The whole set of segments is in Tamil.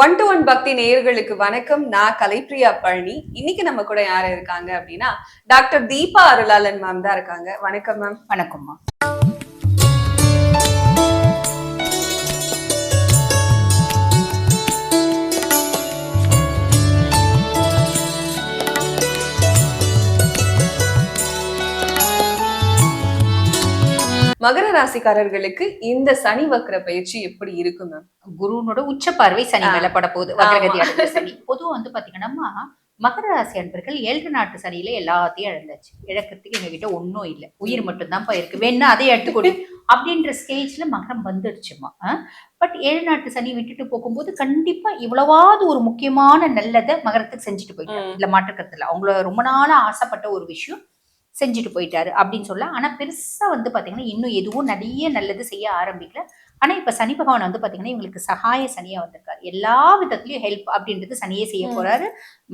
ஒன் டு ஒன் பக்தி நேயர்களுக்கு வணக்கம். நான் கலைப்பிரியா பழனி. இன்னைக்கு நம்ம கூட யார் இருக்காங்க அப்படின்னா டாக்டர் தீபா அருளாளன் மேம் தான் இருக்காங்க. வணக்கம் மேம். வணக்கம்மா. மகர ராசிக்காரர்களுக்கு இந்த சனி வக்ர பயிற்சி எப்படி இருக்கு மேம்? குருனோட உச்ச பார்வை சனி மேல பட போகுது. வக்ரகதி அடைஞ்ச சனி. பொதுவா வந்து பாத்தீங்கன்னா மகர ராசி அன்பர்கள் 7 நாட்டு சனியில எல்லாத்தையும் இழந்தாச்சு. இழக்கிறதுக்கு எங்க கிட்ட ஒன்னும் இல்லை, உயிர் மட்டும்தான் இருக்கு, வேணா அதை எடுத்துக்கொடு அப்படின்ற ஸ்டேஜ்ல மகரம் வந்துடுச்சுமா. பட் 7 நாட்டு சனி விட்டுட்டு போகும்போது கண்டிப்பா இவ்வளவாவது ஒரு முக்கியமான நல்லதை மகரத்துக்கு செஞ்சுட்டு போயிட்டாங்க. இல்ல மாற்றுக்கத்துல அவங்கள ரொம்ப நாளா ஆசைப்பட்ட ஒரு விஷயம் செஞ்சுட்டு போயிட்டாரு அப்படின்னு சொல்ல. ஆனா பெருசா வந்து பாத்தீங்கன்னா இன்னும் எதுவும் நிறைய நல்லது செய்ய ஆரம்பிக்கல. ஆனா இப்ப சனி பகவான் வந்து பாத்தீங்கன்னா இவங்களுக்கு சகாய சனியா வந்திருக்காரு. எல்லா விதத்திலயும் ஹெல்ப் அப்படின்றது சனியே செய்ய போறாரு.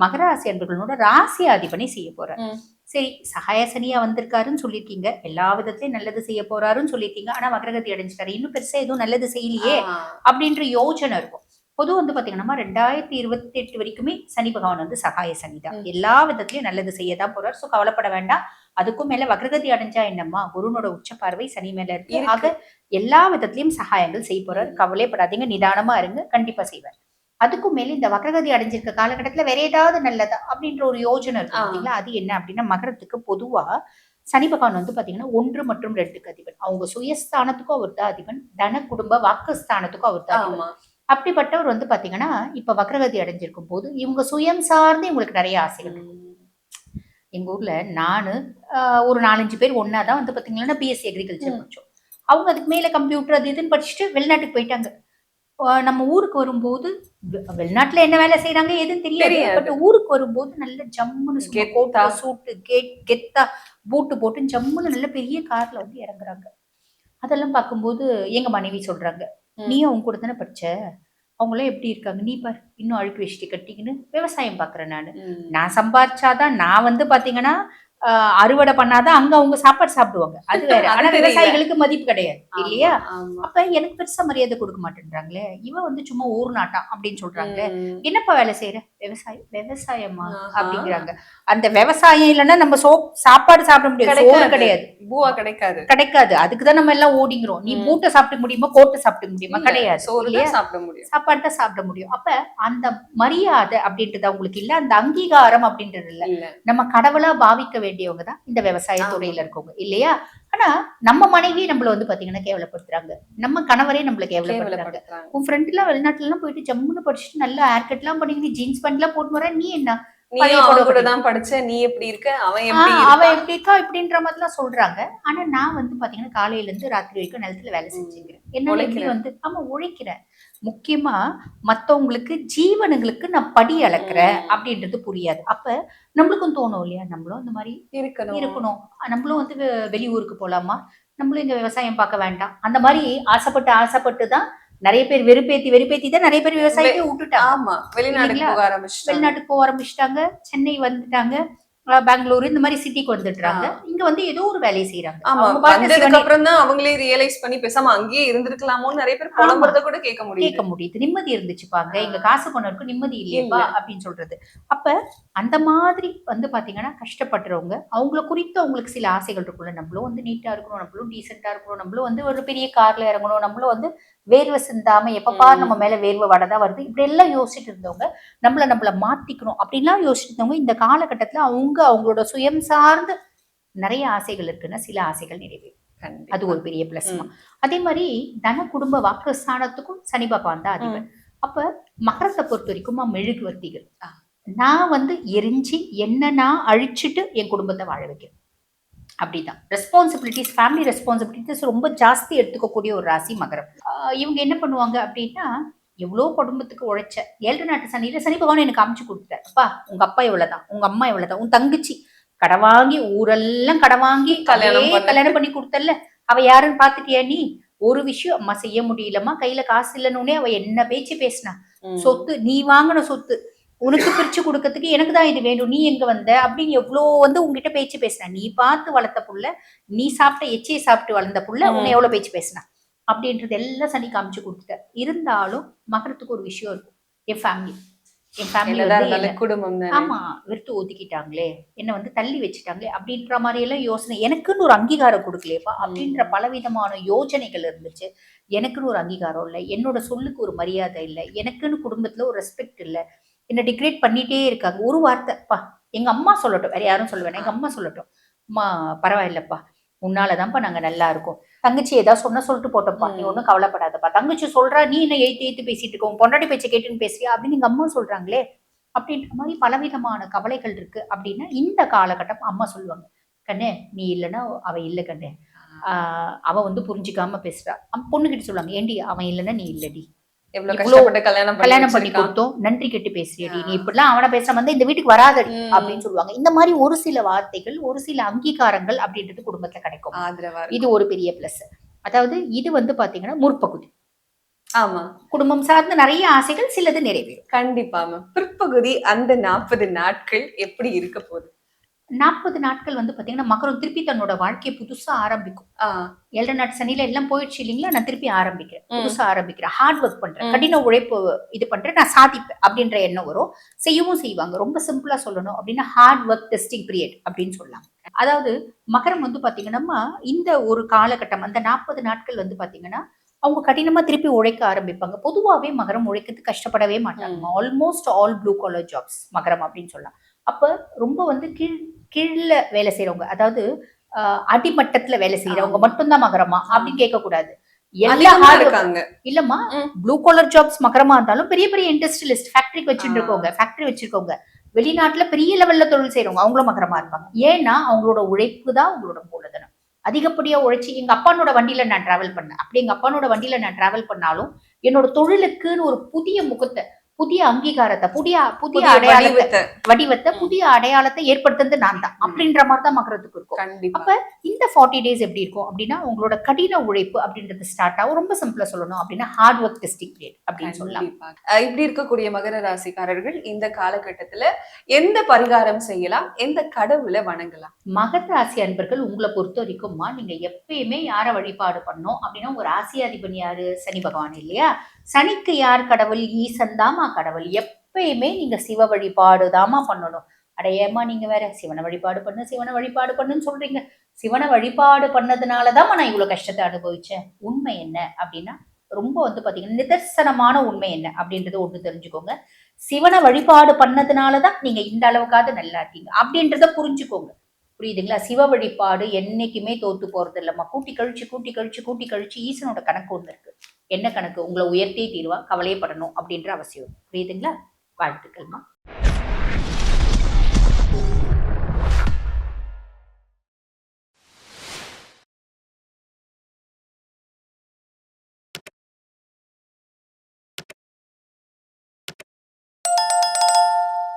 மகராசி அன்பர்களோட ராசி அதிபனை செய்ய போறாரு. சரி, சகாய சனியா வந்திருக்காருன்னு சொல்லியிருக்கீங்க, எல்லா விதத்திலயும் நல்லது செய்ய போறாருன்னு சொல்லியிருக்கீங்க. ஆனா மகரகதி அடைஞ்சிட்டாரு, இன்னும் பெருசா எதுவும் நல்லது செய்யலையே அப்படின்ற யோசனை இருக்கும். பொதுவாக வந்து பாத்தீங்கன்னா 2028 வரைக்குமே சனி பகவான் வந்து சகாய சனி தான். எல்லா விதத்திலயும் நல்லது செய்யதான் போறாரு. சோ கவலைப்பட வேண்டாம். அதுக்கும் மேல வக்ரகதி அடைஞ்சா என்னம்மா, குருனோட உச்ச பார்வை சனி மேல இருக்கு. ஆக எல்லா விதத்திலயும் சகாயங்கள் செய்ய போறாரு. கவலைப்படாதீங்க, நிதானமா இருங்க, கண்டிப்பா செய்வார். அதுக்கும் மேல இந்த வக்ரகதி அடைஞ்சிருக்க காலகட்டத்துல வேற ஏதாவது நல்லதா அப்படின்ற ஒரு யோஜனை இருக்கும். அது என்ன அப்படின்னா, மகரத்துக்கு பொதுவா சனி பகவான் வந்து பாத்தீங்கன்னா 1 மற்றும் 2க்கு அதிபன். அவங்க சுயஸ்தானத்துக்கும் அவர் தான் அதிபன், தன குடும்ப வாக்குஸ்தானத்துக்கும் அவர் தான் அதிபன். அப்படிப்பட்டவர் வந்து பாத்தீங்கன்னா இப்ப வக்ரகதி அடைஞ்சிருக்கும் போது இவங்க சுயம் சார்ந்து இவங்களுக்கு நிறைய ஆசைகள் இருக்கும். எங்க ஊர்ல நானு ஒரு 4-5 பேர் ஒன்னாதான் வந்து பாத்தீங்கன்னா பிஎஸ்சி அக்ரிகல்ச்சர் படிச்சோம். அவங்க அதுக்கு மேல கம்ப்யூட்டர் அது இதுன்னு படிச்சுட்டு வெளிநாட்டுக்கு போயிட்டாங்க. நம்ம ஊருக்கு வரும்போது வெளிநாட்டுல என்ன வேலை செய்யறாங்க எதுன்னு தெரியாது. பட் ஊருக்கு வரும்போது நல்ல ஜம்முன்னு கோட்டா சூட்டு கெத்தா பூட்டு போட்டு ஜம்முன்னு நல்ல பெரிய கார்ல வந்து இறங்குறாங்க. அதெல்லாம் பார்க்கும்போது எங்க மனைவி சொல்றாங்க, நீயும் அவங்க கூட தானே படிச்ச, அவங்களாம் எப்படி இருக்காங்க, நீ பாரு இன்னும் அழுக்கு வேஷ்டி கட்டிக்கின்னு விவசாயம் பாக்குறேன். நான் சம்பாரிச்சாதான் நான் வந்து பாத்தீங்கன்னா அறுவடை பண்ணாதான் அங்க அவங்க சாப்பாடு சாப்பிடுவாங்க, அது வேற. ஆனா விவசாயிகளுக்கு மதிப்பு கிடையாது இல்லையா? அப்ப எனக்கு பெருசா மரியாதை கொடுக்க மாட்டேன்றாங்களே, இவன் வந்து சும்மா ஊர் நாட்டான் அப்படின்னு சொல்றாங்க. என்னப்பா வேலை செய்யற? விவசாயமா அப்படிங்கிறாங்க. அந்த விவசாயம் இல்லைன்னா நம்ம சாப்பாடு சாப்பிட முடியாது, சோறு கிடையாது, பூவா கிடைக்காது. கிடைக்காது. அதுக்குதான் நம்ம எல்லாம் ஓடிங்கிறோம். நீ பூட்டை சாப்பிட முடியுமா, கோட்டை சாப்பிட முடியுமா? கிடையாது. சாப்பிட முடியும், சாப்பாடு தான் சாப்பிட முடியும். அப்ப அந்த மரியாதை அப்படின்றது அவங்களுக்கு இல்ல, அந்த அங்கீகாரம் அப்படின்றது இல்ல. நம்ம கடவுளா பாவிக்க வேண்டியவங்க தான் இந்த விவசாய துறையில இருக்கவங்க இல்லையா? ஆனா நம்ம மனைவி நம்மள வந்து பாத்தீங்கன்னா கேவலப்படுத்துறாங்க, நம்ம கணவரே நம்மள கேவலப்படுத்துறாங்க. உன் ஃப்ரெண்ட் எல்லாம் வெளிநாட்டுல எல்லாம் போயிட்டு ஜம்முன்னு படிச்சுட்டு நல்லா ஹேர் கட் எல்லாம் பண்ணி ஜீன்ஸ் பேண்ட் எல்லாம் போட்டு வர, நீ என்ன படிச்ச, நீ எப்படி இருக்க, அவன் எப்படி இருக்கா இப்படின்ற மாதிரிலாம் சொல்றாங்க. ஆனா நான் வந்து பாத்தீங்கன்னா காலையில இருந்து ராத்திரி வரைக்கும் நிலத்துல வேலை செஞ்சுக்கிறேன். என்ன வந்து ஆமா உழைக்கிறேன். முக்கியமா மத்தவங்களுக்கு ஜீவனுங்களுக்கு நான் படி அளக்குறேன் அப்படின்றது புரியாது. அப்ப நம்மளுக்கும் தோணும் இல்லையா, நம்மளும் இந்த மாதிரி இருக்கணும், நம்மளும் வந்து வெளியூருக்கு போலாமா, நம்மளும் இந்த விவசாயம் பார்க்க வேண்டாம், அந்த மாதிரி ஆசைப்பட்டு தான் நிறைய பேர் வெறுப்பேத்தி தான் நிறைய பேர் விவசாயத்தை விட்டுட்டாங்க. வெளிநாட்டுக்கு போக ஆரம்பிச்சுட்டாங்க, சென்னை வந்துட்டாங்க, பெங்களூர் இந்த மாதிரி சிட்டிக்கு வந்துட்டாங்க. இங்க வந்து ஏதோ ஒரு வேலையை செய்யறாங்க. அப்புறம் தான் அவங்களே ரியலைஸ் பண்ணி பேசாம அங்கேயே இருந்திருக்கலாமோன்னு நிறைய பேர் புலம்புறத கூட கேட்க முடியுது. நிம்மதி இருந்துச்சுப்பாங்க, எங்க காசு கொண்டவருக்கு நிம்மதி இல்லையப்பா அப்படின்னு சொல்றது. அப்ப அந்த மாதிரி வந்து பாத்தீங்கன்னா கஷ்டப்படுறவங்க, அவங்கள குறித்து அவங்களுக்கு சில ஆசைகள் இருக்குல்ல, நம்மளும் வந்து நீட்டா இருக்கணும், நம்மளும் டீசெண்டா இருக்கணும், நம்மளும் வந்து ஒரு பெரிய கார்ல இறங்கணும், நம்மளும் வந்து வேர்வை சிந்தாம எப்பப்பா நம்ம மேல வேர்வை வடதான் வருது இப்படி எல்லாம் யோசிச்சுட்டு இருந்தவங்க, நம்மள மாத்திக்கணும் அப்படின்லாம் யோசிச்சுட்டு இருந்தவங்க இந்த காலகட்டத்துல அவங்களோட சுயம் சார்ந்து நிறைய ஆசைகள் இருக்குன்னா சில ஆசைகள் நிறைவேறும். அது ஒரு பெரிய பிளஸ். அதே மாதிரி தன குடும்ப வாக்குஸ்தானத்துக்கும் சனி பகவான் தான் அதிபர். அப்ப மகரத்தை பொறுத்த வரைக்கும் மெழுகுவர்த்திகள் நான் வந்து எரிஞ்சு என்ன நான் அழிச்சிட்டு என் குடும்பத்தை வாழ வைக்கிறேன். அப்படிதான் ரெஸ்பான்சிபிலிட்டிஸ், ஃபேமிலி ரெஸ்பான்சிபிலிட்டிஸ் ரொம்ப ஜாஸ்தி எடுத்துக்கக்கூடிய ஒரு ராசி மகரம். இவங்க என்ன பண்ணுவாங்க அப்படின்னா, எவ்வளோ குடும்பத்துக்கு உழைச்ச 7 நாட்டு சனியில சனி பகவான் எனக்கு அமைச்சு கொடுத்துட்டார். அப்பா உங்க அப்பா எவ்வளவுதான், உங்க அம்மா எவ்வளவுதான், உன் தங்கச்சி கடவாங்கி ஊரெல்லாம் கடவாங்கி கல்யாணம் பண்ணி கொடுத்தல்ல, அவ யாருன்னு பாத்துட்டியா நீ? ஒரு விஷயம் அம்மா செய்ய முடியலம்மா, கையில காசு இல்லைன்னு அவ என்ன பேச்சு பேசினா, சொத்து நீ வாங்கின சொத்து உனக்கு பிரிச்சு கொடுக்கறதுக்கு எனக்கு தான் இது வேணும், நீ எங்க வந்த அப்படின்னு எவ்வளோ வந்து உங்ககிட்ட பேச்சு பேசினா. நீ பார்த்து வளர்த்த புள்ள, நீ சாப்பிட்ட எச்சியை சாப்பிட்டு வளர்ந்த புள்ள உன்னை எவ்வளவு பேச்சு பேசினா அப்படின்றது எல்லாம் சனி காமிச்சு கொடுத்துட்ட. இருந்தாலும் மகரத்துக்கு ஒரு விஷயம் இருக்கும், என் ஃபேமிலி என்னதான் வந்து இருந்தாலும் குடும்பம் தானே. ஆமா வெறுத்து ஒதுக்கிட்டாங்களே, என்ன வந்து தள்ளி வச்சுட்டாங்களே அப்படின்ற மாதிரி எல்லாம் யோசனை. எனக்குன்னு ஒரு அங்கீகாரம் கொடுக்கலையேப்பா அப்படின்ற பலவிதமான யோசனைகள் இருந்துச்சு. எனக்குன்னு ஒரு அங்கீகாரம் இல்லை, என்னோட சொல்லுக்கு ஒரு மரியாதை இல்லை, எனக்குன்னு குடும்பத்துல ஒரு ரெஸ்பெக்ட் இல்லை, என்ன டிக்ரேட் பண்ணிட்டே இருக்காங்க. ஒரு வார்த்தைப்பா எங்க அம்மா சொல்லட்டும், வேற யாரும் சொல்ல வேணாம், எங்க அம்மா சொல்லட்டும், அம்மா பரவாயில்லப்பா, உன்னாலதான்ப்பா நாங்க நல்லா இருக்கோம். தங்கச்சி ஏதாவது சொன்னா சொல்லிட்டு போட்டோம்ப்பா, நீ ஒன்றும் கவலைப்படாதப்பா. தங்கச்சி சொல்றா, நீ என்ன எய்த்து எய்த்து பேசிட்டு இருக்கோம், பொண்டாட்டி பேச்சை கேட்டுன்னு பேசுறியா அப்படின்னு எங்க அம்மா சொல்றாங்களே அப்படின்ற மாதிரி பலவிதமான கவலைகள் இருக்கு. அப்படின்னா இந்த காலகட்டம் அம்மா சொல்லுவாங்க, கண்ணே நீ இல்லைன்னா அவ இல்லை கண்ணே, அவ வந்து புரிஞ்சுக்காம பேசுறா. பொண்ணுகிட்ட சொல்லுவாங்க, ஏண்டி அவன் இல்லைன்னா நீ இல்லடி, எவ்வளவு இவ்வளோ கஷ்டப்பட்டு கல்யாணம் கல்யாணம் பண்ணி வச்சிருக்கான். கொடுத்தோம், நன்றி கெட்டு பேசுறியடி, நீ இப்படிலாம் அவனை பேசாம வந்து இந்த வீட்டுக்கு வராதடி அப்படின்னு சொல்லுவாங்க. இந்த மாதிரி ஒரு சில வார்த்தைகள், ஒரு சில அங்கீகாரங்கள் அப்படின்றது குடும்பத்துல கிடைக்கும். ஆதரவா இது ஒரு பெரிய பிளஸ். அதாவது இது வந்து பாத்தீங்கன்னா முற்பகுதி. ஆமா, குடும்பம் சார்ந்த நிறைய ஆசைகள் சிலது நிறைவேறும். கண்டிப்பா மேம். பிற்பகுதி அந்த 40 நாட்கள் எப்படி இருக்க போகுது? 40 நாட்கள் வந்து பாத்தீங்கன்னா மகரம் திருப்பி தன்னோட வாழ்க்கையை புதுசா ஆரம்பிக்கும். 7 நாட்டு சனியில எல்லாம் போயிடுச்சு இல்லைங்களா, நான் திருப்பி ஆரம்பிக்கிறேன், புதுசா ஆரம்பிக்கிறேன், ஹார்ட் ஒர்க் பண்றேன், கடின உழைப்பு இது பண்றேன், நான் சாதிப்பேன் அப்படின்ற எண்ணம் வரும். செய்யவும் செய்வாங்க. ரொம்ப சிம்பிளா சொல்லணும் அப்படின்னா ஹார்ட் ஒர்க் டெஸ்டிங் பீரியட் அப்படின்னு சொல்லலாம். அதாவது மகரம் வந்து பாத்தீங்கன்னா இந்த ஒரு காலகட்டம் அந்த 40 நாட்கள் வந்து பாத்தீங்கன்னா அவங்க கடினமா திருப்பி உழைக்க ஆரம்பிப்பாங்க. பொதுவாவே மகரம் உழைக்கிறதுக்கு கஷ்டப்படவே மாட்டாங்க. Almost all blue collar jobs மகரம் அப்படின்னு சொல்லலாம். அப்ப ரொம்ப வந்து கீழ வேலை செய்யறவங்க, அதாவது அடிமட்டத்துல வேலை செய்யறவங்க மட்டும்தான் மகரமா அப்படின்னு கேட்க கூடாது. இருக்காங்க இல்லம்மா, ப்ளூ காலர் ஜாப்ஸ் மகரமா இருந்தாலும் பெரிய பெரிய இண்டஸ்ட்ரியலிஸ்ட், ஃபேக்டரி வச்சிருக்கவங்க, ஃபேக்டரி வச்சிருக்கவங்க, வெளிநாட்டுல பெரிய லெவல்ல தொழில் செய்யறவங்க அவங்களும் மகரமா இருப்பாங்க. ஏன்னா அவங்களோட உழைப்பு தான் அவங்களோட மூலதனம். அதிகப்படியா உழைச்சி எங்க அப்பானோட வண்டியில நான் டிராவல் பண்ணேன். அப்படி எங்க அப்பானோட வண்டியில நான் டிராவல் பண்ணாலும் என்னோட தொழிலுக்குன்னு ஒரு புதிய முகத்தை, புதிய அங்கீகாரத்தை, புதிய அடையாளத்தை, வடிவத்தை, புதிய அடையாளத்தை ஏற்படுத்துறது நான் தான் அப்படின்ற மாதிரி தான் மகரத்துக்கு இருக்கும். அப்ப இந்த 40 டேஸ் எப்படி இருக்கும் அப்படின்னா உங்களோட கடின உழைப்பு அப்படின்றது ஸ்டார்ட் ஆகும். ரொம்ப சிம்பிளா சொல்லணும் அப்படின்னா ஹார்ட் ஒர்க் டெஸ்டிங் பீரியட் அப்படின்னு சொல்லலாம். இப்படி இருக்கக்கூடிய மகர ராசிக்காரர்கள் இந்த காலகட்டத்துல எந்த பரிகாரம் செய்யலாம், எந்த கடவுளை வணங்கலாம்? மகர ராசி அன்பர்கள் உங்களை பொறுத்த வரைக்கும்மா நீங்க எப்பயுமே யார வழிபாடு பண்ணோம் அப்படின்னா உங்க ராசியாதிபதி யாரு? சனி பகவான் இல்லையா? சனிக்கு யார் கடவுள்? ஈசன் தாமா கடவுள். எப்பயுமே நீங்க சிவ வழிபாடு தாமா பண்ணணும். அடையமா நீங்க வேற சிவனை வழிபாடு பண்ணு, சிவனை வழிபாடு பண்ணுன்னு சொல்றீங்க. சிவனை வழிபாடு பண்ணதுனாலதான் நான் இவ்வளவு கஷ்டத்தை அனுபவிச்சேன். உண்மை என்ன அப்படின்னா ரொம்ப வந்து பாத்தீங்கன்னா நிதர்சனமான உண்மை என்ன அப்படின்றது ஒண்ணு தெரிஞ்சுக்கோங்க. சிவனை வழிபாடு பண்ணதுனாலதான் நீங்க இந்த அளவுக்காவது நல்லா இருக்கீங்க அப்படின்றத புரிஞ்சுக்கோங்க. புரியுதுங்களா? சிவ வழிபாடு என்னைக்குமே தோத்து போறது இல்லம்மா. கூட்டி கழிச்சு ஈசனோட கணக்கு ஒண்ணு இருக்கு. என்ன கணக்கு? உங்களை உயர்த்தே தீர்வா, கவலையப்படணும் அப்படின்ற அவசியம். புரியுதுங்களா? வாழ்த்துக்கள்மா.